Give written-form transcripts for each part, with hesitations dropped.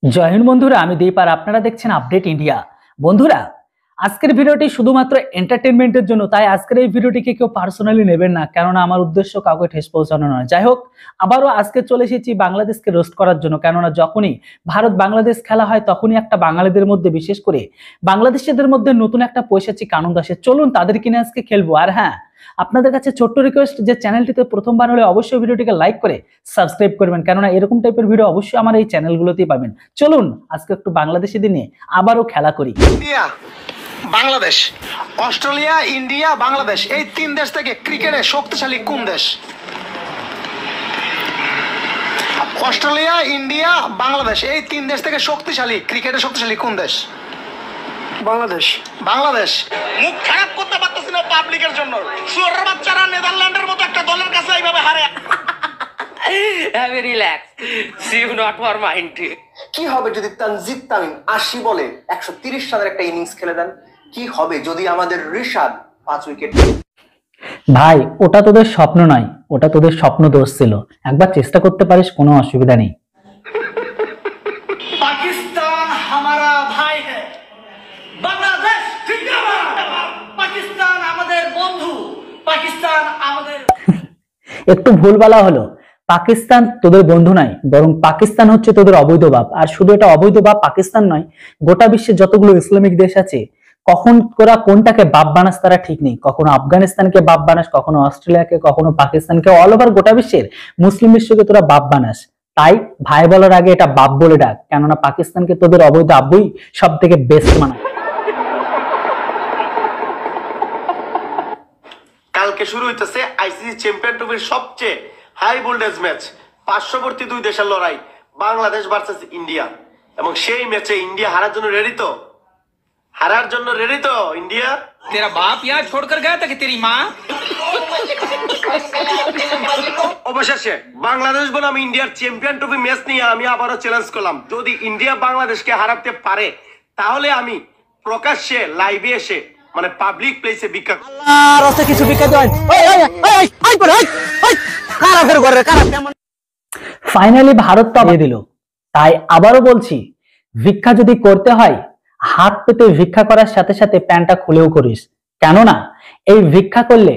জয় হিন্দ বন্ধুরা, আমি দীপ আর আপনারা দেখছেন আপডেট ইন্ডিয়া। বন্ধুরা, আজকের ভিডিওটি শুধুমাত্র এন্টারটেনমেন্টের জন্য, তাই আজকের এই ভিডিওটিকে কেউ পার্সোনালি নেবেন না, কেননা আমার উদ্দেশ্য কাউকে ঠেস পৌঁছানো নয়। যাই হোক, আবারও আজকে চলে এসেছি বাংলাদেশকে রোস্ট করার জন্য, কেননা যখনই ভারত বাংলাদেশ খেলা হয় তখনই একটা বাঙালিদের মধ্যে, বিশেষ করে বাংলাদেশিদের মধ্যে নতুন একটা পৈশাচিক আনন্দ আসে। চলুন তাদের কিনে আজকে খেলবো। আর হ্যাঁ, আপনাদের কাছে ছোট্ট রিকোয়েস্ট, যে চ্যানেলটিতে প্রথমবার হলে অবশ্যই ভিডিওটিকে লাইক করে সাবস্ক্রাইব করবেন, কেননা এরকম টাইপের ভিডিও অবশ্যই আমার এই চ্যানেলগুলোতেই পাবেন। চলুন আজকে একটু বাংলাদেশিদের নিয়ে আবারও খেলা করি। বাংলাদেশ, অস্ট্রেলিয়া, ইন্ডিয়া, বাংলাদেশ, এই তিন দেশ থেকে ক্রিকেটে শক্তিশালী কোন দেশ? অস্ট্রেলিয়া, ইন্ডিয়া, বাংলাদেশ, এই তিন দেশ থেকে শক্তিশালী ক্রিকেটে শক্তিশালী কোন দেশ? বাংলাদেশ। বাংলাদেশ। মুখ খারাপ করতে পারতেছি না পাবলিকের জন্য। সুরের বাচ্চারা নেদারল্যান্ডের মতো একটা দলের কাছে এইভাবে হারে। Have a relax. See you not for mind. কি হবে যদি তানজিদ তামিম 80 বলে 130 রানের একটা ইনিংস খেলে দেন? কি হবে যদি আমাদের ঋষাদ 5 উইকেট? ভাই, ওটা তোদের স্বপ্ন নয়, ওটা তোদের স্বপ্ন দোষ ছিল। একবার চেষ্টা করতে পারিস, কোনো অসুবিধা নেই। পাকিস্তান হামারা ভাই হ্যায়, বাংলাদেশ জিন্দাবাদ। পাকিস্তান আমাদের বন্ধু, পাকিস্তান আমাদের। একটু ভুল বলা হলো। পাকিস্তান তোদের বন্ধু নয়, বরং পাকিস্তান হচ্ছে তোদের অবৈধ বাপ। আর শুধু এটা অবৈধ বাপ পাকিস্তান নয়, গোটা বিশ্বে যতগুলো ইসলামিক দেশ আছে, কখন তোরা কোনটাকে বাপ বানাস তারা ঠিক নেই। কখনো আফগানিস্তানকে বাপ বানাস, কখনো অস্ট্রেলিয়াকে, কখনো পাকিস্তানকে, অল ওভার গোটা বিশ্বের মুসলিম বিশ্বকে তোরা বাপ বানাস। তাই ভাই বলার আগে এটা বাপ বলে ডাক, কেননা পাকিস্তানকে তোদের অবৈধ আব্বুই সব থেকে বেস্ট মানায়। কালকে শুরু হইতেছে আইসিসি চ্যাম্পিয়ন ট্রফির সবচেয়ে হাই ভোল্টেজ ম্যাচ, পার্শ্ববর্তী দুই দেশের লড়াই, বাংলাদেশ ভার্সেস ইন্ডিয়া। এবং সেই ম্যাচে ইন্ডিয়া হারার জন্য রেডি তো? হারার জন্য রেডি তো ইন্ডিয়া? तेरा बाप यहाँ छोड़कर गया था कि तेरी माँ? অবশেষে বাংলাদেশ বনাম ইন্ডিয়ার চ্যাম্পিয়ন ট্রফি ম্যাচ নিয়ে আমি আবারও চ্যালেঞ্জ করলাম। যদি ইন্ডিয়া বাংলাদেশকে হারাতে পারে তাহলে আমি প্রকাশ্যে লাইভে এসে, মানে পাবলিক প্লেসে ভিক্ষা করব। কিছু ভিক্ষা দেন। ফাইনালি ভারত তো দিয়ে দিল। তাই আবারও বলছি, ভিক্ষা যদি করতে হয়, হাত পেতে ভিক্ষা করার সাথে সাথে প্যান্টটা খুলেও করিস, কেননা এই ভিক্ষা করলে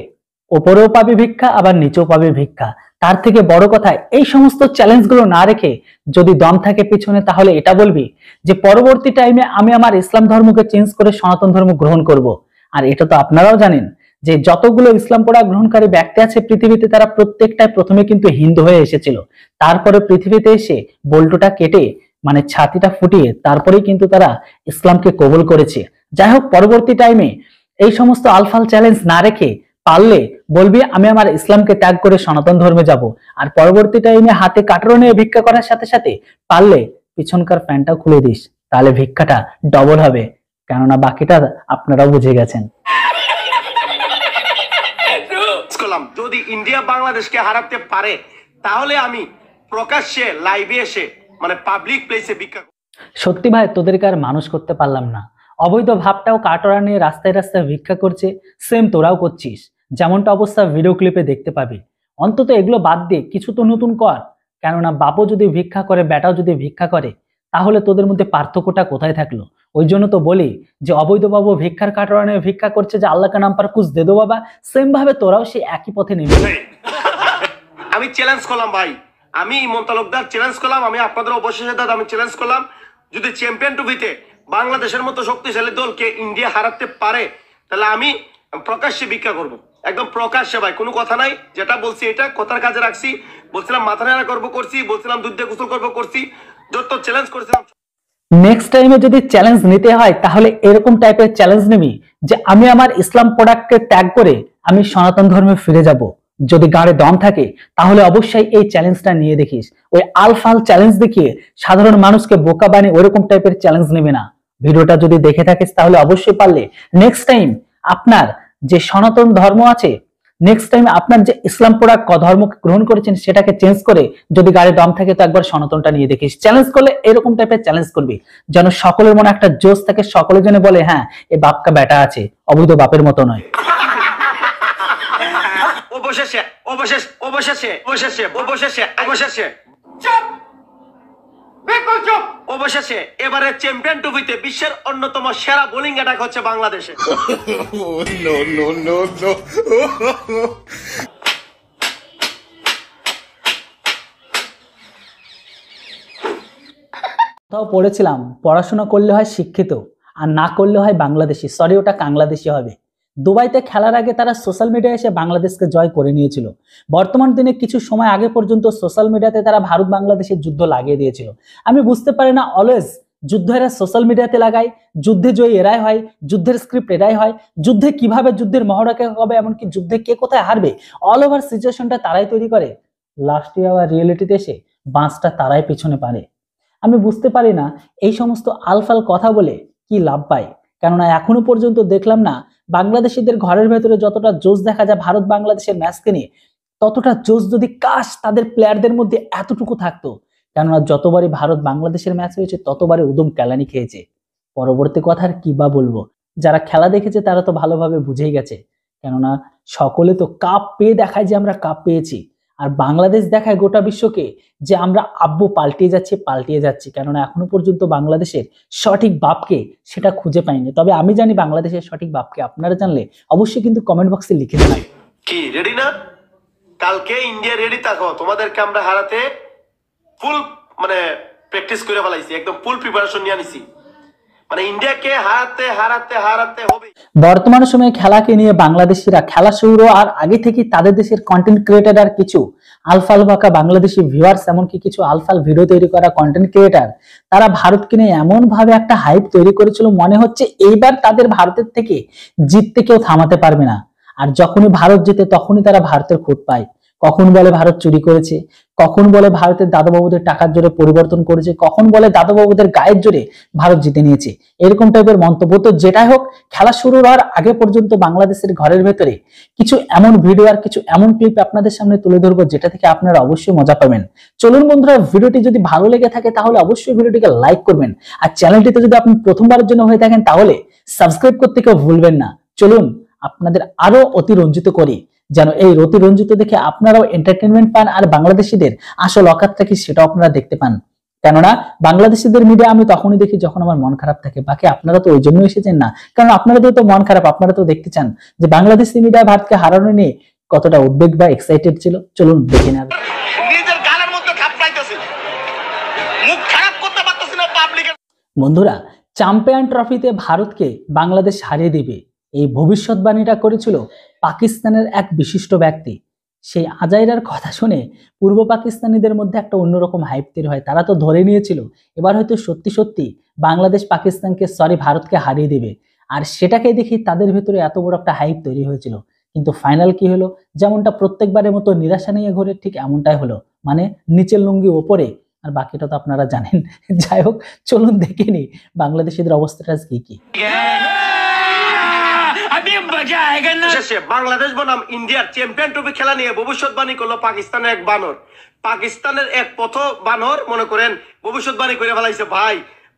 ওপরেও পাবি ভিক্ষা, আবার নিচেও পাবি ভিক্ষা। তার থেকে বড় কথা, এই সমস্ত চ্যালেঞ্জ গুলো না রেখে যদি দম থাকে পিছনে, তাহলে এটা বলবি যে পরবর্তী টাইমে আমি আমার ইসলাম ধর্মকে চেঞ্জ করে সনাতন ধর্ম গ্রহণ করব। আর এটা তো আপনারাও জানেন যে যতগুলো ইসলাম পড়া গ্রহণকারী ব্যক্তি আছে পৃথিবীতে, তারা প্রত্যেকটাই প্রথমে কিন্তু হিন্দু হয়ে এসেছিল। তারপরে পৃথিবীতে এসে বল্টুটা কেটে, মানে ছাতিটা ফুটিয়ে, তারপরেই কিন্তু তারা ইসলামকে কবুল করেছে। যাই হোক, পরবর্তী টাইমে এই সমস্ত আলফাল চ্যালেঞ্জ না রেখে পারলে বলবি আমি আমার ইসলামকে ত্যাগ করে সনাতন ধর্মে যাব। আর পরবর্তী টাইমে হাতে কাটরো নিয়ে ভিক্ষা করার সাথে সাথে পারলে পিছনকার প্যান্টটা খুলে দিস, তাহলে ভিক্ষাটা ডবল হবে, কেননা বাকিটা আপনারাও বুঝে গেছেন। যদি ইন্ডিয়া বাংলাদেশকে হারাতে পারে তাহলে আমি প্রকাশ্যে লাইভে এসে, মানে পাবলিক প্লেসে ভিক্ষা করব। সত্যি ভাই, তোদেরকে আর মানুষ করতে পারলাম না। অবৈধ ভাবটাও কাটরা নিয়ে রাস্তায় রাস্তায় ভিক্ষা করছে, সেম তোরাও করছিস, যেমনটা অবস্থা ভিডিও ক্লিপে দেখতে পাবি। অন্তত এগুলো বাদ দিয়ে কিছু তো নতুন কর, কেননা বাপও যদি ভিক্ষা করে, বেটাও যদি ভিক্ষা করে, তাহলে তোদের মধ্যে পার্থক্যটা কোথায় থাকলো? ওই জন্য তো বলি যে অবৈধ বাবু ভিক্ষার কাটরা নিয়ে ভিক্ষা করছে, যে আল্লাহ কা নাম পার কুছ দে দো বাবা, সেম ভাবে তোরাও সেই একই পথে নেমে। আমি চ্যালেঞ্জ করলাম ভাই, আমি ইমন তালুকদার চ্যালেঞ্জ করলাম, আমি আপনাদের অবশ্যই আমি চ্যালেঞ্জ করলাম, যদি চ্যাম্পিয়ন ট্রফিতে বাংলাদেশের মতো শক্তিশালী দলকে ইন্ডিয়া হারাতে পারে তাহলে আমি প্রকাশ্যে ভিক্ষা করব। একদম প্রকাশ্যে ভাই, কোনো কথা নাই। যেটা বলছি এটা কথার কাজে রাখছি। বলছিলাম মাথা নেড়া করবো, করছি। বলছিলাম দুধ দিয়ে গোসল করবো, করছি। যত চ্যালেঞ্জ করেছিলাম। নেক্সট টাইমে যদি চ্যালেঞ্জ নিতে হয় তাহলে এরকম টাইপের চ্যালেঞ্জ নিবি যে আমি আমার ইসলাম প্রোডাক্টকে ত্যাগ করে আমি সনাতন ধর্মে ফিরে যাব। যদি গাড়ে দম থাকে তাহলে অবশ্যই এই চ্যালেঞ্জটা নিয়ে দেখিস। ওই আলফাল চ্যালেঞ্জ দেখিয়ে সাধারণ মানুষকে বোকা বানিয়ে ওরকম টাইপের চ্যালেঞ্জ নেবে না। ভিডিওটা যদি দেখে থাকিস তাহলে অবশ্যই পারলে নেক্সট টাইম আপনার যে সনাতন ধর্ম আছে, নেক্সট টাইম আপনার যে ইসলাম প্রোডাক্ট ধর্মকে গ্রহণ করেছেন সেটাকে চেঞ্জ করে যদি গাড়ি দম থাকে তো একবার সনাতনটা নিয়ে দেখিস। চ্যালেঞ্জ করলে এরকম টাইপের চ্যালেঞ্জ করবি যেন সকলের মনে একটা জোশ থাকে, সকলে যেন বলে হ্যাঁ এই বাপকা বেটা আছে, অবৈধ বাপের মতো নয়। অবশেষে অবশেষে অবশেষে অবশেষে অবশেষে অবশেষে চুপ, বিলকুল চুপ। অবশেষে এবারে চ্যাম্পিয়ন ট্রফিতে বিশ্বের অন্যতম সেরা বোলিং অ্যাটাক হচ্ছে বাংলাদেশে। তাও পড়েছিলাম পড়াশোনা করলে হয় শিক্ষিত আর না করলে হয় বাংলাদেশি, সরি ওটা বাংলাদেশি হবে। দুবাইতে খেলার আগে তারা সোশ্যাল মিডিয়ায় এসে বাংলাদেশকে জয় করে নিয়েছিল। বর্তমান দিনে কিছু সময় আগে পর্যন্ত সোশ্যাল মিডিয়াতে তারা ভারত বাংলাদেশের যুদ্ধ লাগিয়ে দিয়েছিল। আমি বুঝতে পারি না, অলওয়েজ যুদ্ধ এরা সোশ্যাল মিডিয়াতে লাগায়, যুদ্ধে জয়ী এরাই হয়, যুদ্ধের স্ক্রিপ্ট এরাই হয়, যুদ্ধে কিভাবে যুদ্ধের মহড়াকে হবে, এমনকি যুদ্ধে কে কোথায় হারবে, অল ওভার সিচুয়েশনটা তারাই তৈরি করে। লাস্টে আবার রিয়েলিটিতে এসে বাঁশটা তারাই পেছনে পারে। আমি বুঝতে পারি না এই সমস্ত আলফাল কথা বলে কি লাভ পায়, কেননা এখনো পর্যন্ত দেখলাম না বাংলাদেশিদের ঘরের ভেতরে যতটা জোশ দেখা যায় ভারত বাংলাদেশের ম্যাচকে নিয়ে, ততটা জোশ যদি কাশ তাদের প্লেয়ারদের মধ্যে এতটুকু থাকতো। কেননা যতবারই ভারত বাংলাদেশের ম্যাচ হয়েছে ততবারই উদম কেলানি খেয়েছে। পরবর্তী কথা আর কি বা বলবো, যারা খেলা দেখেছে তারা তো ভালোভাবে বুঝেই গেছে। কেননা সকলে তো কাপ পেয়ে দেখায় যে আমরা কাপ পেয়েছি, আর বাংলাদেশ দেখায় গোটা বিশ্বকে যে আমরা আব্বু পাল্টিয়ে যাচ্ছি। কেননা এখনো পর্যন্ত বাংলাদেশের সঠিক বাপকে সেটা খুঁজে পাইনি। তবে আমি জানি বাংলাদেশের সঠিক বাপকে, আপনারা জানলে অবশ্যই কিন্তু কমেন্ট বক্সে লিখে দেবেন। কি রেডি না? কালকে ইন্ডিয়া রেডি থাকো, তোমাদেরকে আমরা হারাতে ফুল প্র্যাকটিস করে ফেলাইছি, একদম ফুল প্রিপারেশন নিয়ে আনিছি। ইন্ডিয়াকে হারাতে হবে। বর্তমান সময়ে খেলাকে নিয়ে বাংলাদেশিরা খেলা শুরু আর আগে থেকে তাদের দেশের কন্টেন্ট ক্রিয়েটার আর কিছু আলফাল বাঁকা বাংলাদেশি ভিউয়ার্স, এমনকি কিছু আলফাল ভিডিও তৈরি করা কন্টেন্ট ক্রিয়েটার, তারা ভারতকে নিয়ে এমন ভাবে একটা হাইপ তৈরি করেছিল, মনে হচ্ছে এইবার তাদের ভারতের থেকে জিততে কেউ থামাতে পারবে না। আর যখনই ভারত জেতে তখনই তারা ভারতের খুঁত পায়। কখন বলে ভারত চুরি করেছে, কখন বলে ভারতের দাদুবাবুদের টাকার জোরে পরিবর্তন করেছে, কখন বলে দাদুবাবুদের গায়ের জোরে ভারত জিতে নিয়েছে, এরকম টাইপের মন্তব্য। তো যেটাই হোক, খেলা শুরু হওয়ার আগে পর্যন্ত বাংলাদেশের ঘরের ভেতরে কিছু এমন ভিডিও আর কিছু এমন ক্লিপ আপনাদের সামনে তুলে ধরবো যেটা থেকে আপনারা অবশ্যই মজা পাবেন। চলুন বন্ধুরা, ভিডিওটি যদি ভালো লেগে থাকে তাহলে অবশ্যই ভিডিওটিকে লাইক করবেন, আর চ্যানেলটিতে যদি আপনি প্রথমবারের জন্য হয়ে থাকেন তাহলে সাবস্ক্রাইব করতে কেউ ভুলবেন না। চলুন আপনাদের আরো অতিরঞ্জিত করি, যেন এই অতিরঞ্জিত দেখে আপনারাও এন্টারটেনমেন্ট পান, আর বাংলাদেশিদের আসল অকাতটা কি সেটাও আপনারা দেখতে পান। কেননা বাংলাদেশিদের মিডিয়া আমি তখনই দেখি যখন আমার মন খারাপ থাকে। বাকি আপনারা তো ওই জন্য এসেছেন না, কারণ আপনাদের তো মন খারাপ, আপনারা তো দেখতে চান যে বাংলাদেশি মিডিয়া ভারতকে হারানো নিয়ে কতটা উদ্বেগ বা এক্সাইটেড ছিল। চলুন দেখে নেব। নিজের গালের মধ্যে থাপড়াইতেছে, মুখ খারাপ করতে পারতেছে না পাবলিকের। বন্ধুরা, চ্যাম্পিয়ন ট্রফিতে ভারতকে বাংলাদেশ হারিয়ে দিবে, এই ভবিষ্যৎবাণীটা করেছিল পাকিস্তানের এক বিশিষ্ট ব্যক্তি। সেই আজাইরার কথা শুনে পূর্ব পাকিস্তানিদের মধ্যে একটা অন্যরকম হাইপ তৈরি হয়। তারা তো ধরে নিয়েছিল এবার হয়তো সত্যি সত্যি বাংলাদেশ পাকিস্তানকে ভারতকে হারিয়ে দেবে, আর সেটাকে দেখে তাদের ভেতরে এত বড় একটা হাইপ তৈরি হয়েছিল। কিন্তু ফাইনাল কি হলো, যেমনটা প্রত্যেকবারের মতো নিরাশা নিয়ে ঘুরে ঠিক এমনটাই হলো, নিচের লুঙ্গি ওপরে, আর বাকিটা তো আপনারা জানেন। যাই হোক, চলুন দেখে নি বাংলাদেশিদের অবস্থাটা কি। বাংলাদেশ বনাম ইন্ডিয়ার চ্যাম্পিয়ন ট্রফি খেলা নিয়ে ভবিষ্যৎবাণী করলো পাকিস্তানের এক বানর। পাকিস্তানের এক পথ বানর মনে করেন ভবিষ্যৎবাণী করে ফেলাইছে ভাই,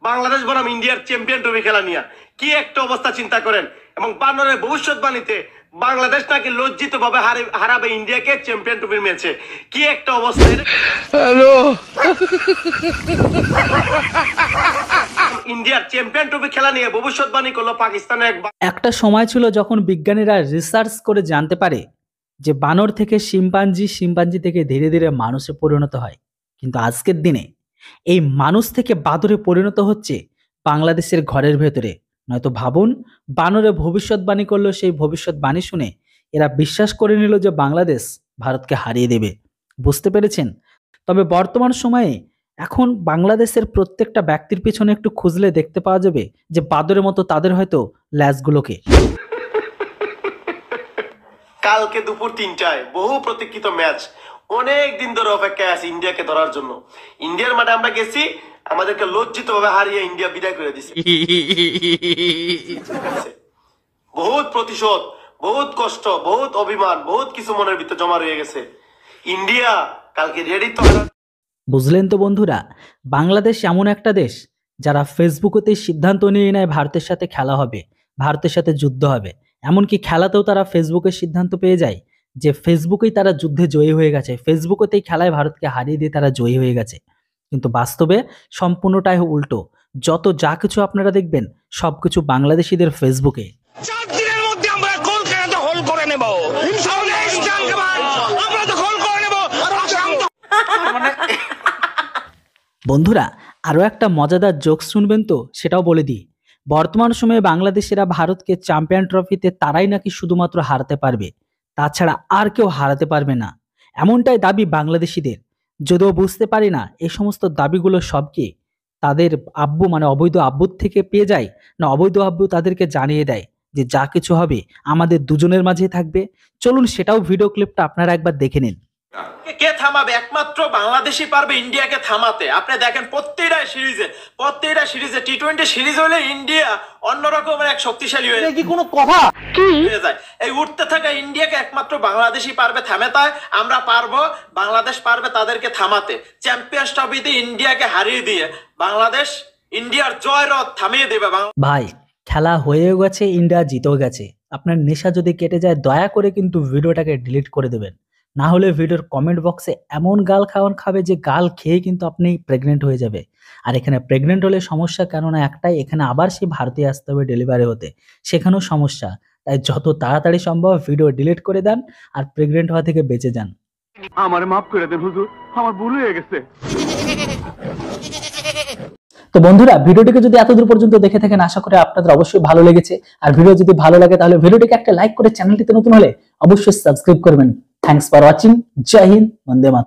বাংলাদেশ বনাম ইন্ডিয়ার চ্যাম্পিয়ন ট্রফি খেলা নিয়ে। কি একটা অবস্থা চিন্তা করেন। এবং বানরের ভবিষ্যৎবাণীতে বাংলাদেশ নাকি লজ্জিত ভাবে হারাবে ইন্ডিয়াকে চ্যাম্পিয়ন ট্রফির ম্যাচে। কি একটা অবস্থা। হ্যালো, ইন্ডিয়ার চ্যাম্পিয়ন ট্রফি খেলা নিয়ে ভবিষ্যৎবাণী করলো পাকিস্তানের একটা সময় ছিল যখন বিজ্ঞানীরা রিসার্চ করে জানতে পারে যে বানর থেকে শিম্পাঞ্জি, শিম্পাঞ্জি থেকে ধীরে ধীরে মানুষে পরিণত হয়। কিন্তু আজকের দিনে এই মানুষ থেকে বাদরে পরিণত হচ্ছে বাংলাদেশের ঘরের ভেতরে। নয়তো ভাবুন, বানরে ভবিষ্যৎবাণী করলো, সেই ভবিষ্যৎবাণী শুনে এরা বিশ্বাস করে নিল যে বাংলাদেশ ভারতকে হারিয়ে দেবে। বুঝতে পেরেছেন? তবে বর্তমান সময়ে এখন বাংলাদেশের প্রত্যেকটা ব্যক্তির পিছনে একটু খুঁজলে দেখতে পাওয়া যাবে যে বাদরের মতো তাদের হয়তো ল্যাজগুলোকে। কালকে দুপুর 3টায় বহু প্রতীক্ষিত ম্যাচ, অনেক দিন ধরে অপেক্ষায় আছি ইন্ডিয়াকে ধরার জন্য। ইন্ডিয়ার মাঠে আমরা গেছি, আমাদেরকে লজ্জিত ভাবে হারিয়ে ইন্ডিয়া বিদায় করে দিছে। বহুত প্রতিশোধ, বহুত কষ্ট, বহুত অভিমান, বহুত কিছু মনের ভিতরে জমা রয়ে গেছে। ইন্ডিয়া কালকে রেডি তো। বুঝলেন তো বন্ধুরা, বাংলাদেশ এমন একটা দেশ যারা ফেসবুকেতে সিদ্ধান্ত নিয়ে নেয় ভারতের সাথে খেলা হবে, ভারতের সাথে যুদ্ধ হবে। এমনকি খেলাতেও তারা ফেসবুকের সিদ্ধান্ত পেয়ে যায় যে ফেসবুকেই তারা যুদ্ধে জয়ী হয়ে গেছে, ফেসবুকেতেই খেলায় ভারতকে হারিয়ে দিয়ে তারা জয়ী হয়ে গেছে। কিন্তু বাস্তবে সম্পূর্ণটাই উল্টো। যত যা কিছু আপনারা দেখবেন সবকিছু বাংলাদেশিদের ফেসবুকে। 4 দিনের মধ্যে আমরা কলকাতা হোল করে নেব। আমরা তো হোল করে নেব। বন্ধুরা, আরো একটা মজাদার জোক শুনবেন তো, সেটাও বলে দিই। বর্তমান সময়ে বাংলাদেশিরা ভারতকে চ্যাম্পিয়ন ট্রফিতে তারাই নাকি শুধুমাত্র হারাতে পারবে, তাছাড়া আর কেউ হারাতে পারবে না, এমনটাই দাবি বাংলাদেশিদের। যদিও বুঝতে পারি না এই সমস্ত দাবিগুলো সব কি তাদের আব্বু মানে অবৈধ আব্বুর থেকে পেয়ে যায়, না অবৈধ আব্বু তাদেরকে জানিয়ে দেয় যে যা কিছু হবে আমাদের দুজনের মাঝে থাকবে। চলুন সেটাও ভিডিও ক্লিপটা আপনারা একবার দেখে নিন। কে থামাবে? একমাত্র বাংলাদেশই পারবে ইন্ডিয়াকে থামাতে। আপনি দেখেন প্রত্যেকটা সিরিজে টি-20 সিরিজ হলে ইন্ডিয়া অন্যরকমের এক শক্তিশালী হয়ে কি কোনো কথা হয়ে যায়। এই উঠতে থাকা ইন্ডিয়াকে একমাত্র বাংলাদেশই পারবে থামাতে। আমরা পারবো, বাংলাদেশ পারবে তাদেরকে থামাতে। চ্যাম্পিয়ন্স ট্রফিতে ইন্ডিয়াকে হারিয়ে দিয়ে বাংলাদেশ ইন্ডিয়ার জয় রথ থামিয়ে দেবে। ভাই, খেলা হয়েও গেছে, ইন্ডিয়া জিতেও গেছে। আপনার নেশা যদি কেটে যায় দয়া করে কিন্তু ভিডিওটাকে ডিলিট করে দেবেন, না হলে ভিডিওর কমেন্ট বক্সে এমন গাল খাবে যে গাল খেয়ে কিন্তু আপনি প্রেগনেন্ট হয়ে যাবে। আর এখানে প্রেগনেন্ট হলে সমস্যা কেননা একটাই, এখানে আবার সেই ভারতে আসতে হবে ডেলিভারি হতে, সেখানেও সমস্যা। তাই যত তাড়াতাড়ি সম্ভব ভিডিও ডিলিট করে দেন আর প্রেগনেন্ট হওয়া থেকে বেঁচে যান। আমার মাফ করে দেন হুজুর, আমার ভুল হয়ে গেছে। তো বন্ধুরা, ভিডিওটিকে যদি এতদূর পর্যন্ত দেখে থাকেন আশা করি আপনাদের অবশ্যই ভালো লেগেছে। আর ভিডিও যদি ভালো লাগে তাহলে ভিডিওটিকে একটা লাইক করে চ্যানেলটিতে নতুন হলে অবশ্যই সাবস্ক্রাইব করবেন। Thanks for watching. জয় হিন্দ, বন্দে মাতরম।